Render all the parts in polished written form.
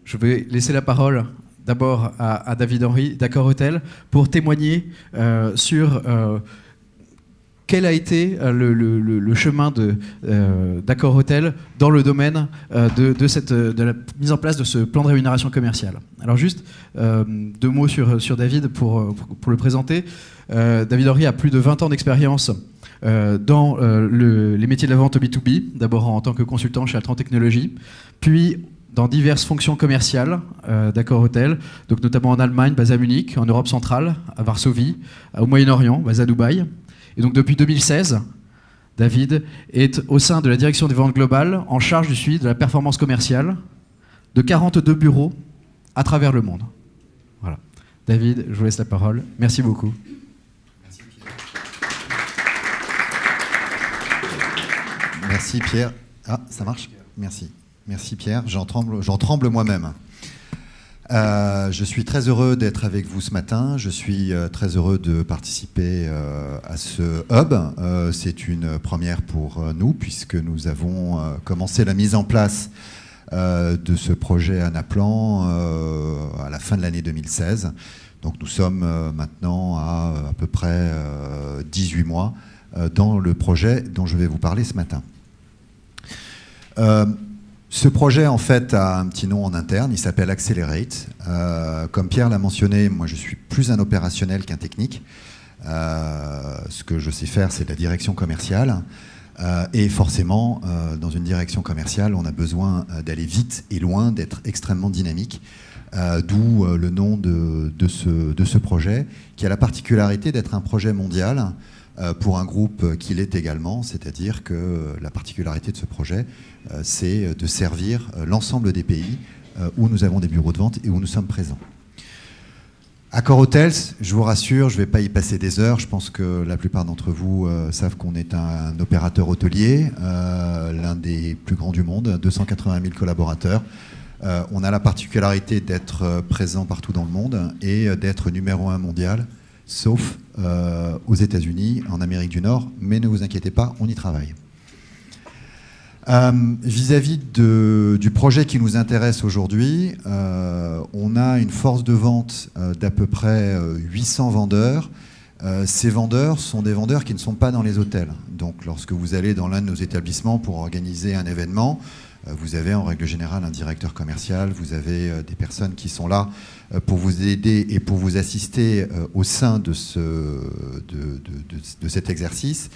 je vais laisser la parole d'abord à David Henry d'Accor Hotel pour témoigner sur quel a été le chemin d'Accor Hotel dans le domaine de la mise en place de ce plan de rémunération commerciale. Alors juste 2 mots sur David pour le présenter. David Henry a plus de 20 ans d'expérience dans les métiers de la vente B2B, d'abord en tant que consultant chez Altran Technologies, puis dans diverses fonctions commerciales d'Accor Hotel, donc notamment en Allemagne, basé à Munich, en Europe centrale, à Varsovie, au Moyen-Orient, basé à Dubaï. Et donc depuis 2016, David est au sein de la direction des ventes globales en charge du suivi de la performance commerciale de 42 bureaux à travers le monde. Voilà. David, je vous laisse la parole. Merci beaucoup. Merci Pierre. Merci Pierre. Ah, ça marche? Merci. Merci Pierre. J'en tremble moi-même. Je suis très heureux d'être avec vous ce matin. Je suis très heureux de participer à ce hub. C'est une première pour nous puisque nous avons commencé la mise en place de ce projet Anaplan à la fin de l'année 2016. Donc nous sommes maintenant à peu près 18 mois dans le projet dont je vais vous parler ce matin. Ce projet, en fait, a un petit nom en interne, il s'appelle Accelerate. Comme Pierre l'a mentionné, moi je suis plus un opérationnel qu'un technique. Ce que je sais faire, c'est de la direction commerciale. Et forcément, dans une direction commerciale, on a besoin d'aller vite et loin, d'être extrêmement dynamique. D'où le nom de ce projet, qui a la particularité d'être un projet mondial pour un groupe qui l'est également, c'est-à-dire que la particularité de ce projet, c'est de servir l'ensemble des pays où nous avons des bureaux de vente et où nous sommes présents. Accor Hotels, je vous rassure, je ne vais pas y passer des heures. Je pense que la plupart d'entre vous savent qu'on est un opérateur hôtelier, l'un des plus grands du monde, 280 000 collaborateurs. On a la particularité d'être présent partout dans le monde et d'être numéro 1 mondial, sauf aux États-Unis, en Amérique du Nord, mais ne vous inquiétez pas, on y travaille. Vis-à-vis du projet qui nous intéresse aujourd'hui, on a une force de vente d'à peu près 800 vendeurs. Ces vendeurs sont des vendeurs qui ne sont pas dans les hôtels. Donc lorsque vous allez dans l'un de nos établissements pour organiser un événement, vous avez en règle générale un directeur commercial, vous avez des personnes qui sont là pour vous aider et pour vous assister au sein de cet exercice.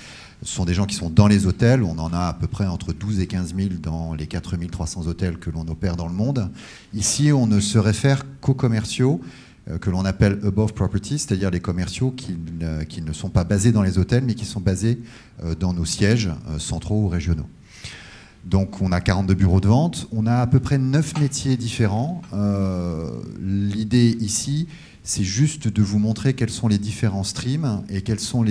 Ce sont des gens qui sont dans les hôtels. On en a à peu près entre 12 et 15 000 dans les 4 300 hôtels que l'on opère dans le monde. Ici, on ne se réfère qu'aux commerciaux que l'on appelle above property, c'est-à-dire les commerciaux qui ne sont pas basés dans les hôtels, mais qui sont basés dans nos sièges centraux ou régionaux. Donc on a 42 bureaux de vente, on a à peu près 9 métiers différents. L'idée ici, c'est juste de vous montrer quels sont les différents streams et quelles sont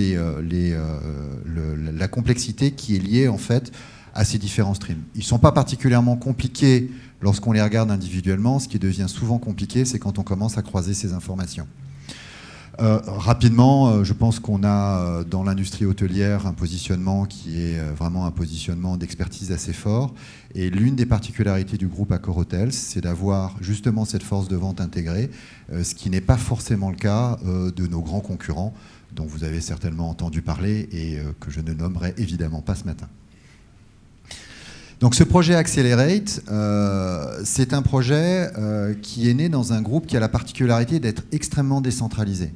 la complexité qui est liée en fait à ces différents streams. Ils ne sont pas particulièrement compliqués lorsqu'on les regarde individuellement. Ce qui devient souvent compliqué, c'est quand on commence à croiser ces informations. Rapidement, je pense qu'on a dans l'industrie hôtelière un positionnement qui est vraiment un positionnement d'expertise assez fort. Et l'une des particularités du groupe Accor Hotels, c'est d'avoir justement cette force de vente intégrée, ce qui n'est pas forcément le cas de nos grands concurrents, dont vous avez certainement entendu parler et que je ne nommerai évidemment pas ce matin. Donc ce projet Accelerate, c'est un projet qui est né dans un groupe qui a la particularité d'être extrêmement décentralisé.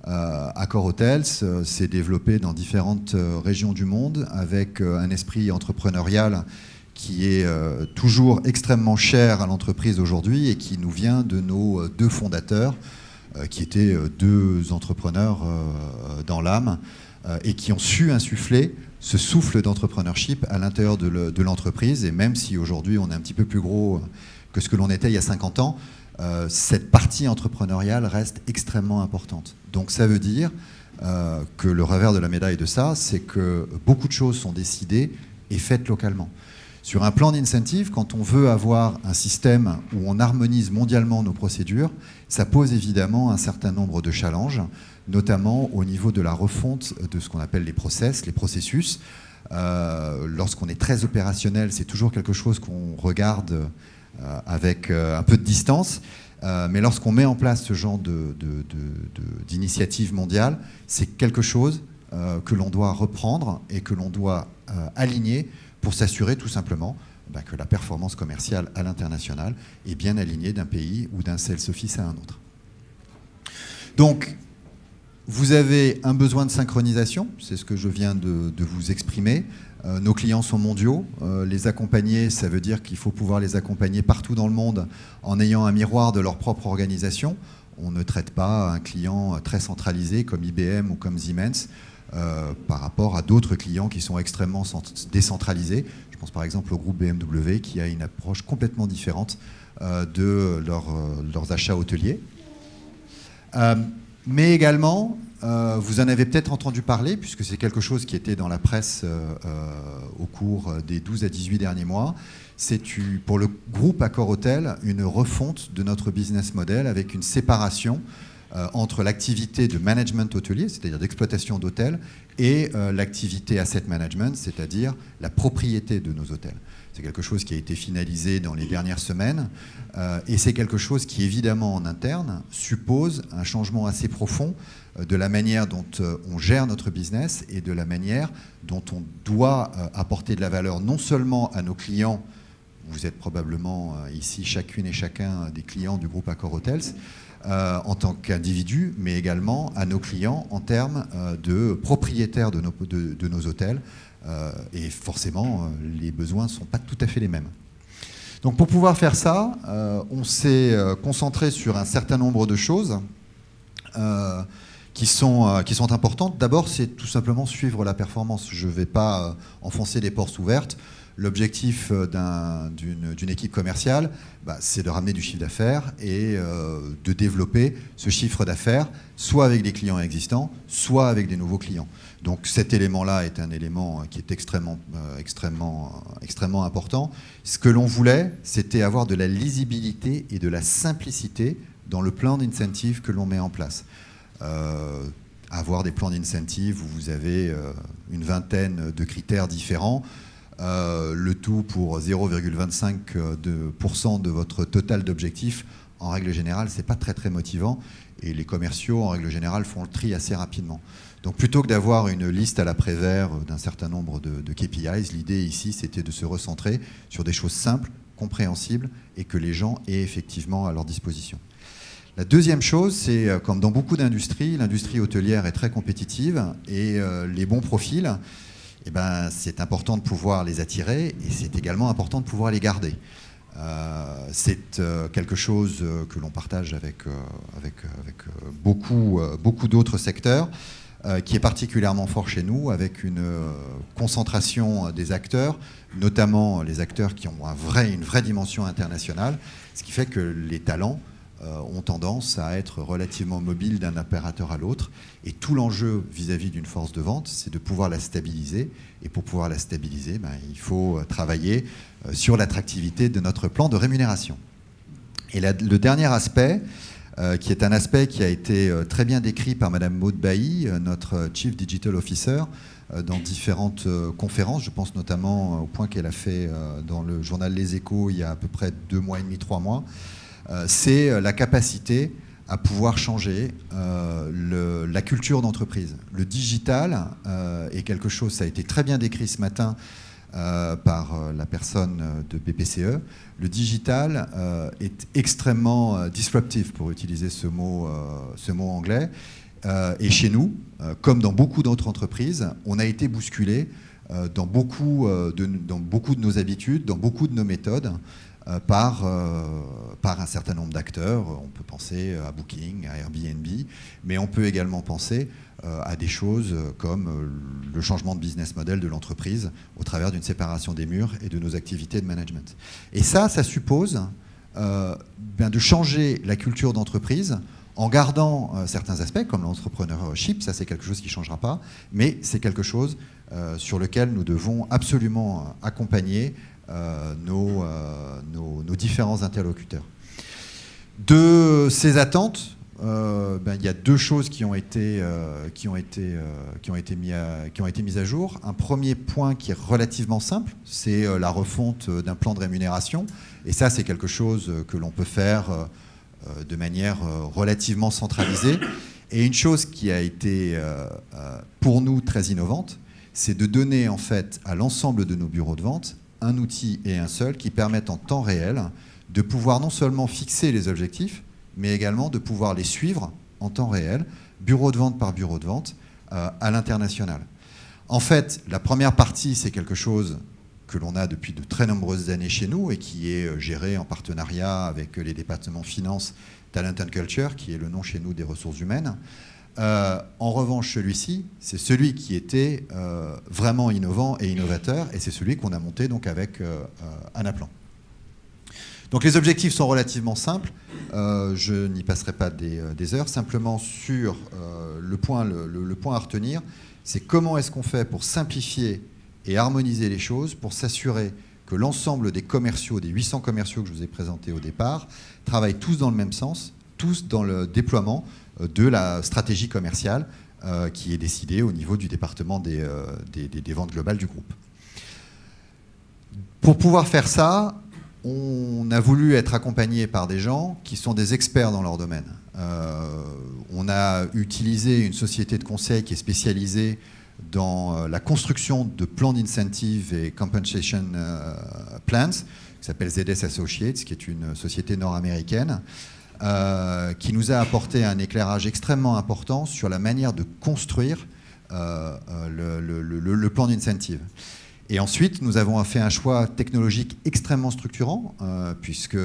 Accor Hotels s'est développé dans différentes régions du monde avec un esprit entrepreneurial qui est toujours extrêmement cher à l'entreprise aujourd'hui et qui nous vient de nos 2 fondateurs, qui étaient 2 entrepreneurs dans l'âme et qui ont su insuffler ce souffle d'entrepreneurship à l'intérieur de l'entreprise. Et même si aujourd'hui on est un petit peu plus gros que ce que l'on était il y a 50 ans, cette partie entrepreneuriale reste extrêmement importante. Donc ça veut dire que le revers de la médaille de ça, c'est que beaucoup de choses sont décidées et faites localement. Sur un plan d'incentive, quand on veut avoir un système où on harmonise mondialement nos procédures, ça pose évidemment un certain nombre de challenges, notamment au niveau de la refonte de ce qu'on appelle les processus. Lorsqu'on est très opérationnel, c'est toujours quelque chose qu'on regarde avec un peu de distance. Mais lorsqu'on met en place ce genre d'initiative mondiale, c'est quelque chose que l'on doit reprendre et que l'on doit aligner pour s'assurer tout simplement que la performance commerciale à l'international est bien alignée d'un pays ou d'un sales office à un autre. Donc, vous avez un besoin de synchronisation, c'est ce que je viens de vous exprimer. Nos clients sont mondiaux. Les accompagner, ça veut dire qu'il faut pouvoir les accompagner partout dans le monde en ayant un miroir de leur propre organisation. On ne traite pas un client très centralisé comme IBM ou comme Siemens par rapport à d'autres clients qui sont extrêmement décentralisés. Je pense par exemple au groupe BMW qui a une approche complètement différente de leurs achats hôteliers. Mais également, vous en avez peut-être entendu parler, puisque c'est quelque chose qui était dans la presse au cours des 12 à 18 derniers mois. C'est pour le groupe Accor-Hôtel une refonte de notre business model avec une séparation entre l'activité de management hôtelier, c'est-à-dire d'exploitation d'hôtels, et l'activité asset management, c'est-à-dire la propriété de nos hôtels. C'est quelque chose qui a été finalisé dans les dernières semaines et c'est quelque chose qui, évidemment, en interne, suppose un changement assez profond de la manière dont on gère notre business et de la manière dont on doit apporter de la valeur non seulement à nos clients. Vous êtes probablement ici chacune et chacun des clients du groupe Accor Hotels en tant qu'individus, mais également à nos clients en termes de propriétaires de nos hôtels. Et forcément, les besoins ne sont pas tout à fait les mêmes. Donc pour pouvoir faire ça, on s'est concentré sur un certain nombre de choses qui sont importantes. D'abord, c'est tout simplement suivre la performance. Je ne vais pas enfoncer des portes ouvertes. L'objectif d'une équipe commerciale, c'est de ramener du chiffre d'affaires et de développer ce chiffre d'affaires, soit avec des clients existants, soit avec des nouveaux clients. Donc cet élément-là est un élément qui est extrêmement important. Ce que l'on voulait, c'était avoir de la lisibilité et de la simplicité dans le plan d'incentive que l'on met en place. Avoir des plans d'incentive où vous avez une vingtaine de critères différents, le tout pour 0,25% de votre total d'objectifs, en règle générale, c'est pas très motivant et les commerciaux, en règle générale, font le tri assez rapidement. Donc plutôt que d'avoir une liste à la Prévert d'un certain nombre de KPIs, l'idée ici, c'était de se recentrer sur des choses simples, compréhensibles et que les gens aient effectivement à leur disposition. La deuxième chose, c'est comme dans beaucoup d'industries, l'industrie hôtelière est très compétitive et les bons profils, c'est important de pouvoir les attirer et c'est également important de pouvoir les garder. C'est quelque chose que l'on partage avec beaucoup d'autres secteurs, qui est particulièrement fort chez nous, avec une concentration des acteurs, notamment les acteurs qui ont une vraie dimension internationale, ce qui fait que les talents ont tendance à être relativement mobiles d'un opérateur à l'autre. Et tout l'enjeu vis-à-vis d'une force de vente, c'est de pouvoir la stabiliser. Et pour pouvoir la stabiliser, il faut travailler sur l'attractivité de notre plan de rémunération. Et le dernier aspect, qui est un aspect qui a été très bien décrit par Madame Maud Bailly, notre Chief Digital Officer, dans différentes conférences. Je pense notamment au point qu'elle a fait dans le journal Les Échos il y a à peu près 2 mois et demi, 3 mois. C'est la capacité à pouvoir changer la culture d'entreprise. Le digital est quelque chose, ça a été très bien décrit ce matin par la personne de BPCE. Le digital est extrêmement disruptive, pour utiliser ce mot anglais. Et chez nous, comme dans beaucoup d'autres entreprises, on a été bousculé dans beaucoup de nos habitudes, dans beaucoup de nos méthodes, par un certain nombre d'acteurs. On peut penser à Booking, à Airbnb, mais on peut également penser à des choses comme le changement de business model de l'entreprise au travers d'une séparation des murs et de nos activités de management. Et ça suppose de changer la culture d'entreprise en gardant certains aspects comme l'entrepreneurship. Ça, c'est quelque chose qui ne changera pas, mais c'est quelque chose sur lequel nous devons absolument accompagner nos différents interlocuteurs. De ces attentes, il y a deux choses qui ont été mises à jour. Un premier point qui est relativement simple, c'est la refonte d'un plan de rémunération. Et ça, c'est quelque chose que l'on peut faire de manière relativement centralisée. Et une chose qui a été pour nous très innovante, c'est de donner en fait à l'ensemble de nos bureaux de vente un outil et un seul qui permettent en temps réel de pouvoir non seulement fixer les objectifs, mais également de pouvoir les suivre en temps réel, bureau de vente par bureau de vente, à l'international. En fait, la première partie, c'est quelque chose que l'on a depuis de très nombreuses années chez nous et qui est géré en partenariat avec les départements finance, Talent and Culture, qui est le nom chez nous des ressources humaines. En revanche, celui-ci, c'est celui qui était vraiment innovant et innovateur, et c'est celui qu'on a monté donc avec Anaplan. Donc les objectifs sont relativement simples, je n'y passerai pas des heures, simplement sur le point à retenir, c'est comment est-ce qu'on fait pour simplifier et harmoniser les choses, pour s'assurer que l'ensemble des commerciaux, des 800 commerciaux que je vous ai présentés au départ, travaillent tous dans le même sens, tous dans le déploiement de la stratégie commerciale qui est décidée au niveau du département des ventes globales du groupe. Pour pouvoir faire ça, on a voulu être accompagné par des gens qui sont des experts dans leur domaine. On a utilisé une société de conseil qui est spécialisée dans la construction de plans d'incentive et compensation plans, qui s'appelle ZS Associates, qui est une société nord-américaine, qui nous a apporté un éclairage extrêmement important sur la manière de construire le plan d'incentive. Et ensuite, nous avons fait un choix technologique extrêmement structurant, puisque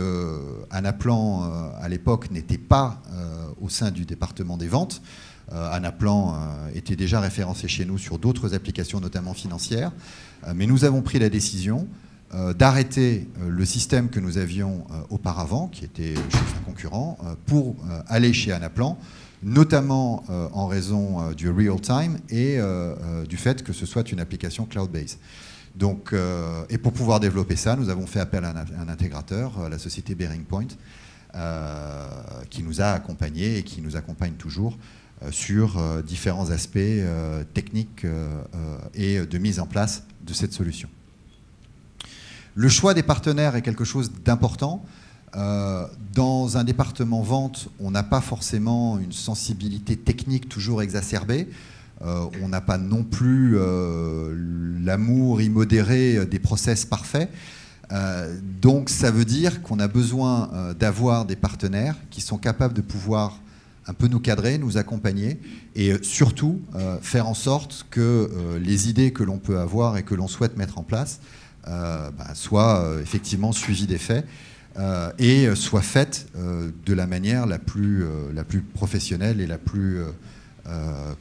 Anaplan, à l'époque, n'était pas au sein du département des ventes. Anaplan était déjà référencé chez nous sur d'autres applications, notamment financières. Mais nous avons pris la décision d'arrêter le système que nous avions auparavant, qui était chez un concurrent, pour aller chez Anaplan, notamment en raison du real-time et du fait que ce soit une application cloud-based. Donc, et pour pouvoir développer ça, nous avons fait appel à un intégrateur, la société Bearing Point, qui nous a accompagnés et qui nous accompagne toujours sur différents aspects techniques et de mise en place de cette solution. Le choix des partenaires est quelque chose d'important. Dans un département vente, on n'a pas forcément une sensibilité technique toujours exacerbée. On n'a pas non plus l'amour immodéré des process parfaits. Donc ça veut dire qu'on a besoin d'avoir des partenaires qui sont capables de pouvoir un peu nous cadrer, nous accompagner et surtout faire en sorte que les idées que l'on peut avoir et que l'on souhaite mettre en place soient effectivement suivies des faits et soient faites de la manière la plus professionnelle et la plus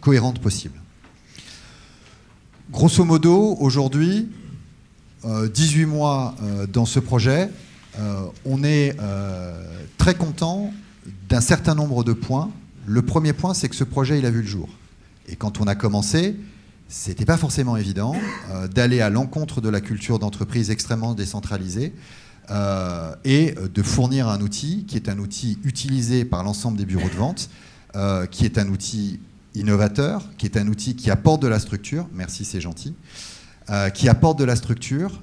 cohérente possible. Grosso modo, aujourd'hui, 18 mois dans ce projet, on est très content d'un certain nombre de points. Le premier point, c'est que ce projet, il a vu le jour. Et quand on a commencé, c'était pas forcément évident d'aller à l'encontre de la culture d'entreprise extrêmement décentralisée et de fournir un outil qui est un outil utilisé par l'ensemble des bureaux de vente, qui est un outil innovateur, qui est un outil qui apporte de la structure, merci c'est gentil, qui apporte de la structure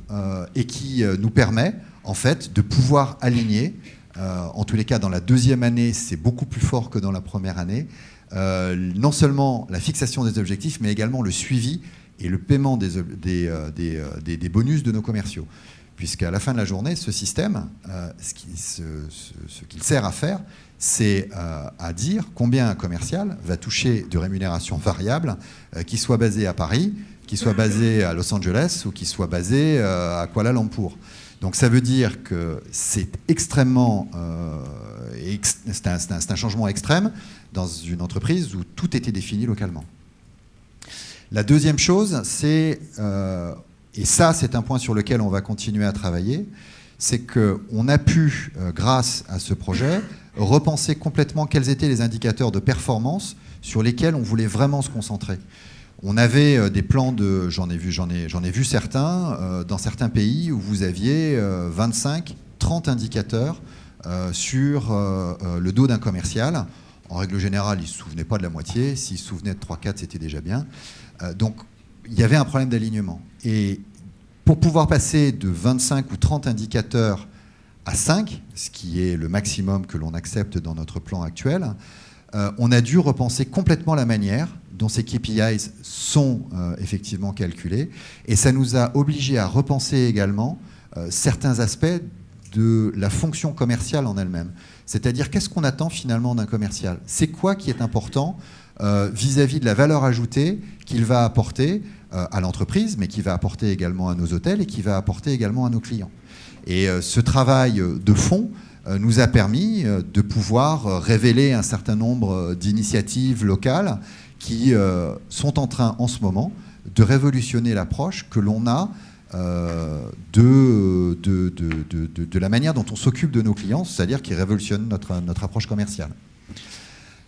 et qui nous permet en fait de pouvoir aligner, en tous les cas dans la deuxième année c'est beaucoup plus fort que dans la première année, non seulement la fixation des objectifs mais également le suivi et le paiement des bonus de nos commerciaux. Puisqu'à la fin de la journée, ce système, ce qu'il sert à faire, c'est à dire combien un commercial va toucher de rémunération variable, qui soit basée à Paris, qui soit basée à Los Angeles ou qui soit basée à Kuala Lumpur. Donc ça veut dire que c'est extrêmement... c'est un changement extrême dans une entreprise où tout était défini localement. La deuxième chose, c'est... et ça, c'est un point sur lequel on va continuer à travailler, c'est qu'on a pu, grâce à ce projet, repenser complètement quels étaient les indicateurs de performance sur lesquels on voulait vraiment se concentrer. On avait des plans de... J'en ai vu certains, dans certains pays où vous aviez 25, 30 indicateurs sur le dos d'un commercial. En règle générale, ils ne se souvenaient pas de la moitié. S'ils se souvenaient de 3-4, c'était déjà bien. Donc, il y avait un problème d'alignement. Et pour pouvoir passer de 25 ou 30 indicateurs à 5, ce qui est le maximum que l'on accepte dans notre plan actuel, on a dû repenser complètement la manière dont ces KPIs sont effectivement calculés. Et ça nous a obligés à repenser également certains aspects de la fonction commerciale en elle-même. C'est-à-dire, qu'est-ce qu'on attend finalement d'un commercial? C'est quoi qui est important vis-à-vis de la valeur ajoutée qu'il va apporter à l'entreprise, mais qui va apporter également à nos hôtels et qui va apporter également à nos clients. Et ce travail de fond nous a permis de pouvoir révéler un certain nombre d'initiatives locales qui sont en train en ce moment de révolutionner l'approche que l'on a de la manière dont on s'occupe de nos clients, c'est-à-dire qui révolutionne notre approche commerciale.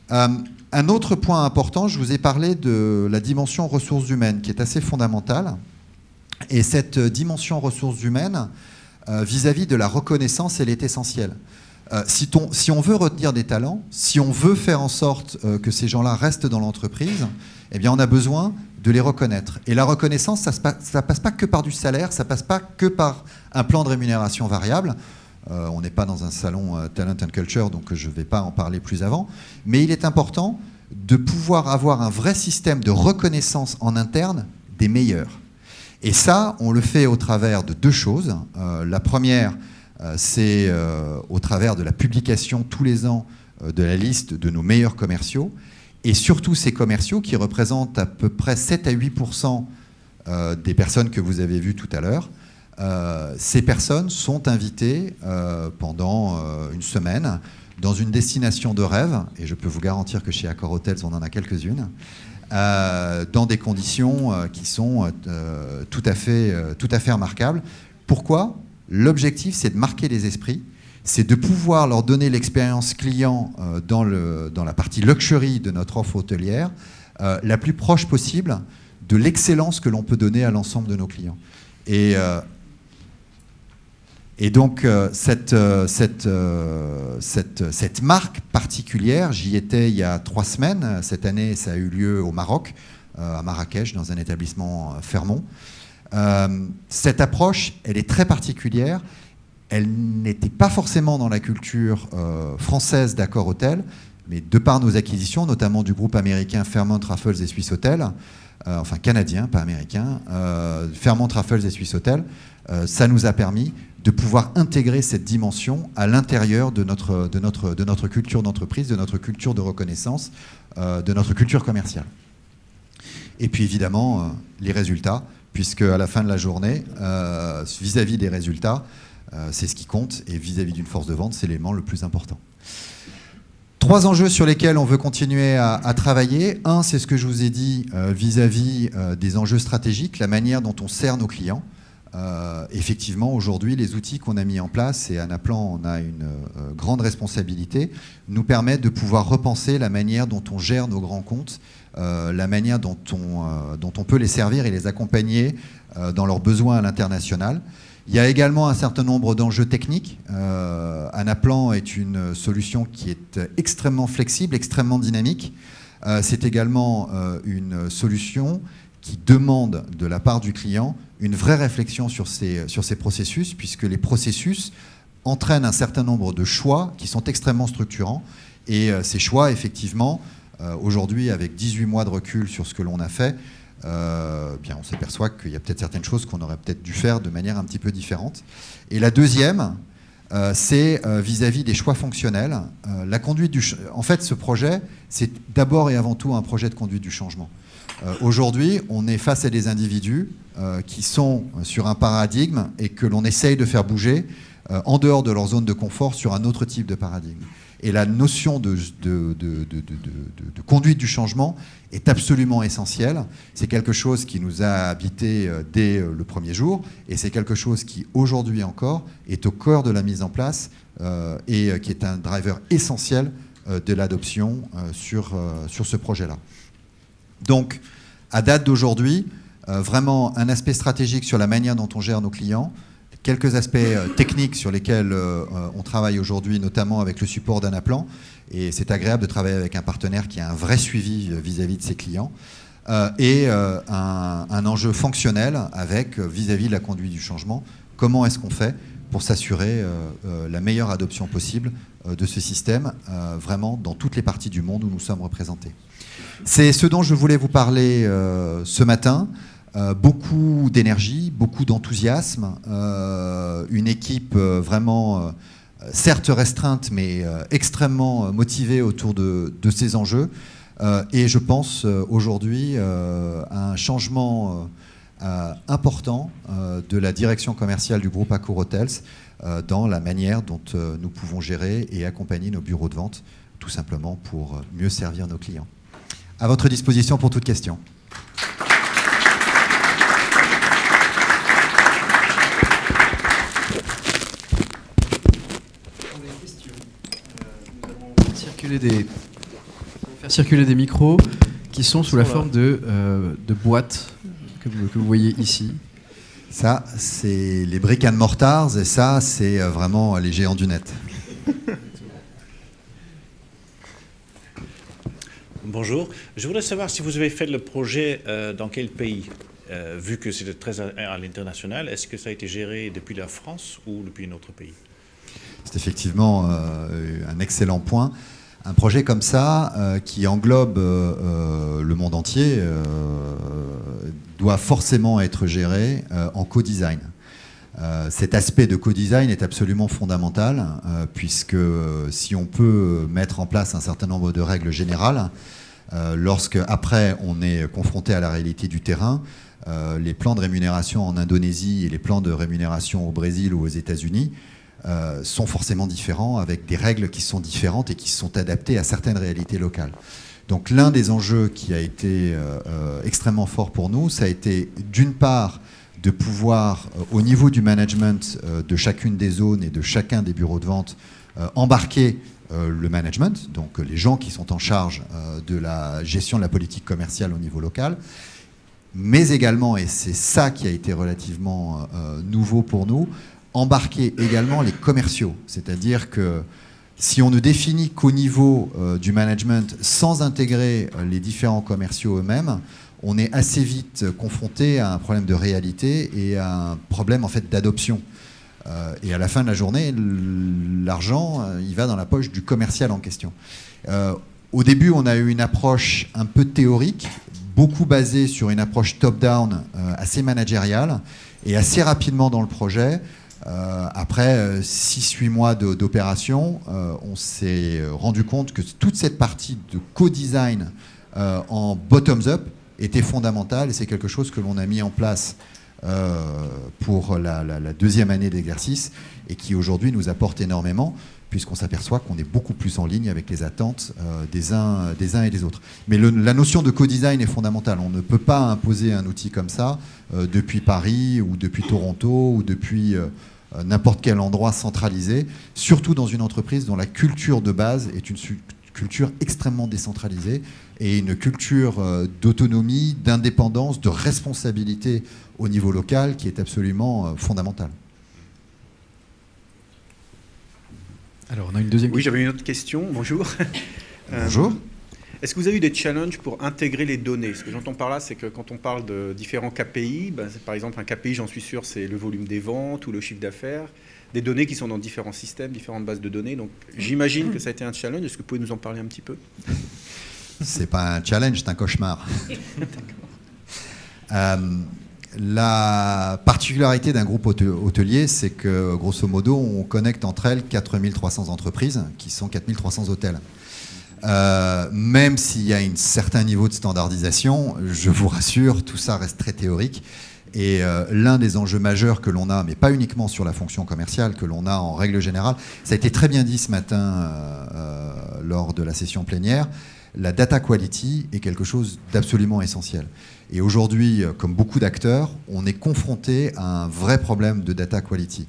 Un autre point important, je vous ai parlé de la dimension ressources humaines, qui est assez fondamentale. Et cette dimension ressources humaines, vis-à-vis de la reconnaissance, elle est essentielle. Si on veut retenir des talents, si on veut faire en sorte que ces gens-là restent dans l'entreprise, eh bien on a besoin de les reconnaître. Et la reconnaissance, ça passe pas que par du salaire, ça passe pas que par un plan de rémunération variable. On n'est pas dans un salon Talent and Culture, donc je ne vais pas en parler plus avant. Mais il est important de pouvoir avoir un vrai système de reconnaissance en interne des meilleurs. Et ça, on le fait au travers de deux choses. La première, c'est au travers de la publication tous les ans de la liste de nos meilleurs commerciaux. Et surtout ces commerciaux qui représentent à peu près 7 à 8% des personnes que vous avez vues tout à l'heure. Ces personnes sont invitées pendant une semaine dans une destination de rêve, et je peux vous garantir que chez Accor Hotels, on en a quelques-unes, dans des conditions qui sont tout à fait remarquables. Pourquoi? L'objectif, c'est de marquer les esprits, c'est de pouvoir leur donner l'expérience client dans la partie luxury de notre offre hôtelière la plus proche possible de l'excellence que l'on peut donner à l'ensemble de nos clients. Et donc, cette marque particulière, j'y étais il y a 3 semaines. Cette année, ça a eu lieu au Maroc, à Marrakech, dans un établissement Fairmont. Cette approche, elle est très particulière. Elle n'était pas forcément dans la culture française d'Accor Hôtel, mais de par nos acquisitions, notamment du groupe américain Fairmont Raffles et Swiss Hotel, enfin canadien, pas américain, Fairmont Raffles et Swiss Hotel, ça nous a permis de pouvoir intégrer cette dimension à l'intérieur de notre culture d'entreprise, de notre culture de reconnaissance, de notre culture commerciale. Et puis évidemment, les résultats, puisque à la fin de la journée, vis-à-vis des résultats, c'est ce qui compte, et vis-à-vis d'une force de vente, c'est l'élément le plus important. 3 enjeux sur lesquels on veut continuer à travailler. Un, c'est ce que je vous ai dit vis-à-vis des enjeux stratégiques, la manière dont on sert nos clients. Effectivement, aujourd'hui, les outils qu'on a mis en place, et Anaplan en a une grande responsabilité, nous permettent de pouvoir repenser la manière dont on gère nos grands comptes, la manière dont on peut les servir et les accompagner dans leurs besoins à l'international. Il y a également un certain nombre d'enjeux techniques. Anaplan est une solution qui est extrêmement flexible, extrêmement dynamique. C'est également une solution qui demande de la part du client une vraie réflexion sur ces processus, puisque les processus entraînent un certain nombre de choix qui sont extrêmement structurants. Et ces choix, effectivement, aujourd'hui, avec 18 mois de recul sur ce que l'on a fait, bien, on s'aperçoit qu'il y a peut-être certaines choses qu'on aurait peut-être dû faire de manière un petit peu différente. Et la deuxième, c'est vis-à-vis des choix fonctionnels. La conduite en fait, ce projet, c'est d'abord et avant tout un projet de conduite du changement. Aujourd'hui, on est face à des individus qui sont sur un paradigme et que l'on essaye de faire bouger en dehors de leur zone de confort sur un autre type de paradigme. Et la notion de conduite du changement est absolument essentielle. C'est quelque chose qui nous a habité dès le premier jour, et c'est quelque chose qui, aujourd'hui encore, est au cœur de la mise en place et qui est un driver essentiel de l'adoption sur ce projet-là. Donc, à date d'aujourd'hui, vraiment un aspect stratégique sur la manière dont on gère nos clients, quelques aspects techniques sur lesquels on travaille aujourd'hui, notamment avec le support d'Anaplan. Et c'est agréable de travailler avec un partenaire qui a un vrai suivi vis-à-vis de ses clients. Et un enjeu fonctionnel avec vis-à-vis de la conduite du changement. Comment est-ce qu'on fait pour s'assurer la meilleure adoption possible de ce système, vraiment dans toutes les parties du monde où nous sommes représentés. C'est ce dont je voulais vous parler ce matin. Beaucoup d'énergie, beaucoup d'enthousiasme, une équipe vraiment, certes restreinte, mais extrêmement motivée autour de ces enjeux. Et je pense aujourd'hui à un changement important de la direction commerciale du groupe Accor Hotels dans la manière dont nous pouvons gérer et accompagner nos bureaux de vente, tout simplement pour mieux servir nos clients. À votre disposition pour toute question. Pour les questions, nous allons faire circuler des micros qui sont sous la forme de boîtes que vous voyez ici. Ça, c'est les brick and mortars, et ça, c'est vraiment les géants du net. Bonjour. Je voudrais savoir si vous avez fait le projet dans quel pays, vu que c'est très à l'international. Est-ce que ça a été géré depuis la France ou depuis un autre pays? C'est effectivement un excellent point. Un projet comme ça, qui englobe le monde entier, doit forcément être géré en co-design. Cet aspect de co-design est absolument fondamental, puisque si on peut mettre en place un certain nombre de règles générales, lorsque après on est confronté à la réalité du terrain, les plans de rémunération en Indonésie et les plans de rémunération au Brésil ou aux États-Unis sont forcément différents, avec des règles qui sont différentes et qui sont adaptées à certaines réalités locales. Donc l'un des enjeux qui a été extrêmement fort pour nous, ça a été d'une part de pouvoir, au niveau du management de chacune des zones et de chacun des bureaux de vente, embarquer le management, donc les gens qui sont en charge de la gestion de la politique commerciale au niveau local, mais également, et c'est ça qui a été relativement nouveau pour nous, embarquer également les commerciaux. C'est-à-dire que si on ne définit qu'au niveau du management sans intégrer les différents commerciaux eux-mêmes, on est assez vite confronté à un problème de réalité et à un problème en fait d'adoption. Et à la fin de la journée, l'argent, il va dans la poche du commercial en question. Au début, on a eu une approche un peu théorique, beaucoup basée sur une approche top-down, assez managériale, et assez rapidement dans le projet, après 6-8 mois d'opération, on s'est rendu compte que toute cette partie de co-design en bottoms-up était fondamentale, et c'est quelque chose que l'on a mis en place pour la deuxième année d'exercice et qui aujourd'hui nous apporte énormément, puisqu'on s'aperçoit qu'on est beaucoup plus en ligne avec les attentes des uns et des autres. Mais la notion de co-design est fondamentale. On ne peut pas imposer un outil comme ça depuis Paris ou depuis Toronto ou depuis n'importe quel endroit centralisé, surtout dans une entreprise dont la culture de base est une culture extrêmement décentralisée et une culture d'autonomie, d'indépendance, de responsabilité au niveau local qui est absolument fondamentale. Alors, on a une deuxième question. Oui, j'avais une autre question. Bonjour. Bonjour. Est-ce que vous avez eu des challenges pour intégrer les données? Ce que j'entends par là, c'est que quand on parle de différents KPI, par exemple, un KPI, j'en suis sûr, c'est le volume des ventes ou le chiffre d'affaires, des données qui sont dans différents systèmes, différentes bases de données. Donc, j'imagine que ça a été un challenge. Est-ce que vous pouvez nous en parler un petit peu? C'est pas un challenge, c'est un cauchemar. La particularité d'un groupe hôtelier, c'est que, grosso modo, on connecte entre elles 4300 entreprises, qui sont 4300 hôtels. Même s'il y a un certain niveau de standardisation, je vous rassure, tout ça reste très théorique. Et l'un des enjeux majeurs que l'on a, mais pas uniquement sur la fonction commerciale, que l'on a en règle générale, ça a été très bien dit ce matin lors de la session plénière, la data quality est quelque chose d'absolument essentiel. Et aujourd'hui, comme beaucoup d'acteurs, on est confronté à un vrai problème de data quality.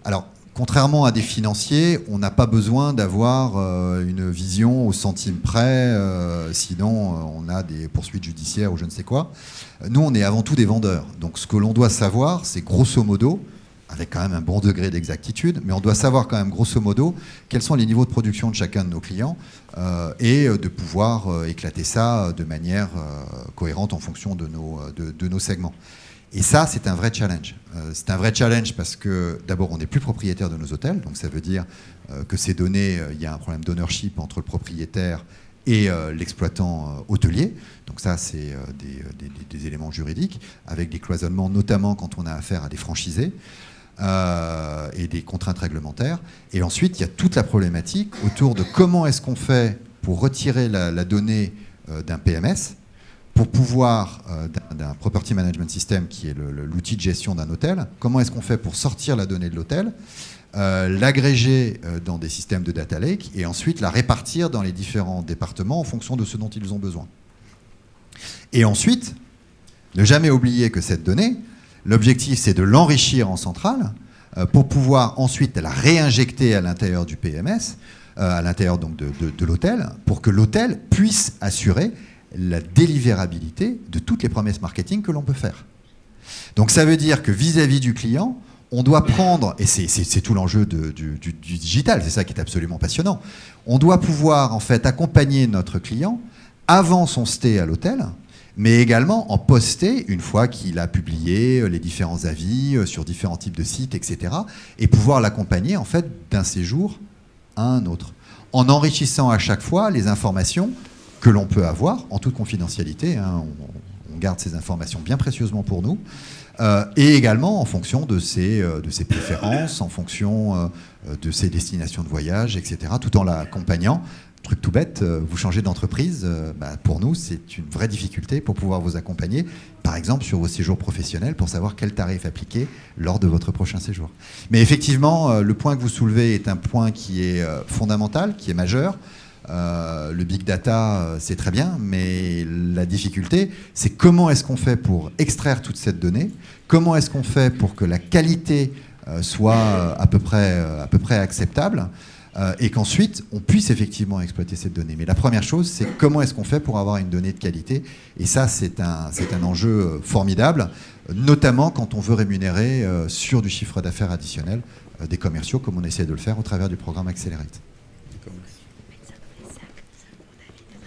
Alors, contrairement à des financiers, on n'a pas besoin d'avoir une vision au centime près, sinon on a des poursuites judiciaires ou je ne sais quoi. Nous, on est avant tout des vendeurs. Donc ce que l'on doit savoir, c'est grosso modo, avec quand même un bon degré d'exactitude, mais on doit savoir quand même grosso modo quels sont les niveaux de production de chacun de nos clients et de pouvoir éclater ça de manière cohérente en fonction de nos segments. Et ça, c'est un vrai challenge. C'est un vrai challenge parce que d'abord, on n'est plus propriétaire de nos hôtels, donc ça veut dire que ces données, il y a un problème d'ownership entre le propriétaire et l'exploitant hôtelier. Donc ça, c'est des éléments juridiques, avec des cloisonnements, notamment quand on a affaire à des franchisés, et des contraintes réglementaires. Et ensuite, il y a toute la problématique autour de comment est-ce qu'on fait pour retirer la donnée d'un PMS, pour pouvoir, d'un Property Management System, qui est l'outil de gestion d'un hôtel, comment est-ce qu'on fait pour sortir la donnée de l'hôtel, l'agréger dans des systèmes de data lake et ensuite la répartir dans les différents départements en fonction de ce dont ils ont besoin. Et ensuite, ne jamais oublier que cette donnée, l'objectif c'est de l'enrichir en centrale pour pouvoir ensuite la réinjecter à l'intérieur du PMS, à l'intérieur donc de l'hôtel, pour que l'hôtel puisse assurer la délivrabilité de toutes les promesses marketing que l'on peut faire. Donc ça veut dire que vis-à-vis du client, on doit prendre, et c'est tout l'enjeu du digital, c'est ça qui est absolument passionnant, on doit pouvoir en fait accompagner notre client avant son stay à l'hôtel, mais également en post-stay, une fois qu'il a publié les différents avis sur différents types de sites, etc., et pouvoir l'accompagner en fait d'un séjour à un autre, en enrichissant à chaque fois les informations que l'on peut avoir en toute confidentialité, hein, on garde ces informations bien précieusement pour nous, et également en fonction de ses préférences, en fonction de ses destinations de voyage, etc., tout en l'accompagnant. Truc tout bête, vous changez d'entreprise, pour nous, c'est une vraie difficulté pour pouvoir vous accompagner, par exemple sur vos séjours professionnels, pour savoir quel tarif appliquer lors de votre prochain séjour. Mais effectivement, le point que vous soulevez est un point qui est fondamental, qui est majeur. Le big data, c'est très bien, mais la difficulté, c'est comment est-ce qu'on fait pour extraire toute cette donnée, comment est-ce qu'on fait pour que la qualité soit à peu près acceptable, et qu'ensuite, on puisse effectivement exploiter cette donnée. Mais la première chose, c'est comment est-ce qu'on fait pour avoir une donnée de qualité, et ça, c'est un enjeu formidable, notamment quand on veut rémunérer sur du chiffre d'affaires additionnel des commerciaux, comme on essaie de le faire au travers du programme Accelerate.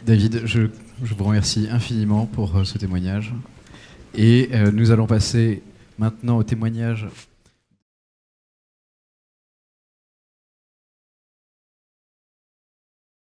David, je vous remercie infiniment pour ce témoignage. Et nous allons passer maintenant au témoignage